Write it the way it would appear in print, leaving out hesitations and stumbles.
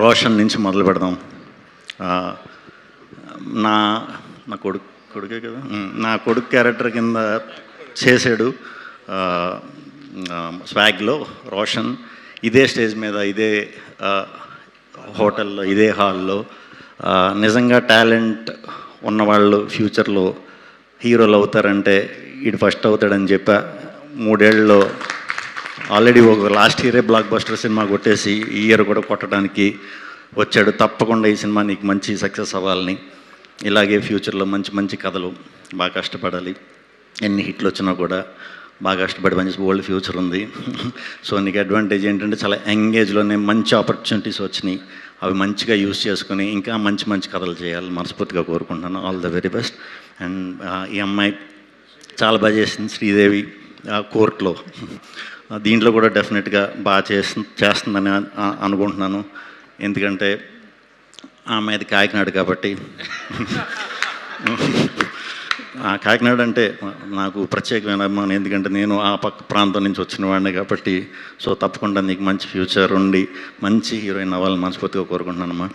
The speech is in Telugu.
రోషన్ నుంచి మొదలు పెడదాం. నా నా కొడుకే కదా, నా కొడుకు క్యారెక్టర్ కింద చేశాడు స్వాగ్లో రోషన్. ఇదే స్టేజ్ మీద, ఇదే హోటల్లో, ఇదే హాల్లో నిజంగా టాలెంట్ ఉన్నవాళ్ళు ఫ్యూచర్లో హీరోలు అవుతారంటే వీడు ఫస్ట్ అవుతాడని చెప్పా. 3 ఏళ్ళలో ఆల్రెడీ ఒక లాస్ట్ ఇయరే బ్లాక్ బస్టర్ సినిమా కొట్టేసి ఈ ఇయర్ కూడా కొట్టడానికి వచ్చాడు. తప్పకుండా ఈ సినిమా నీకు మంచి సక్సెస్ అవ్వాలని, ఇలాగే ఫ్యూచర్లో మంచి మంచి కథలు, బాగా కష్టపడాలి. ఎన్ని హిట్లు వచ్చినా కూడా బాగా కష్టపడి మంచి ఓల్డ్ ఫ్యూచర్ ఉంది. సో నీకు అడ్వాంటేజ్ ఏంటంటే చాలా యంగ్ ఏజ్లోనే మంచి ఆపర్చునిటీస్ వచ్చినాయి. అవి మంచిగా యూజ్ చేసుకుని ఇంకా మంచి మంచి కథలు చేయాలని మనస్ఫూర్తిగా కోరుకుంటున్నాను. All the very best. And ఈ అమ్మాయి చాలా బాగా చేసింది, శ్రీదేవి కోర్టులో. దీంట్లో కూడా డెఫినెట్గా బాగా చేస్తుందని అనుకుంటున్నాను. ఎందుకంటే ఆమె అది కాకినాడ కాబట్టి. కాకినాడ అంటే నాకు ప్రత్యేకమైన అభిమానం, ఎందుకంటే నేను ఆ పక్క ప్రాంతం నుంచి వచ్చిన వాడిని కాబట్టి. సో తప్పకుండా నీకు మంచి ఫ్యూచర్ ఉండి మంచి హీరోయిన్ అవ్వాలని మనస్ఫూర్తిగా కోరుకుంటున్నానమ్మా.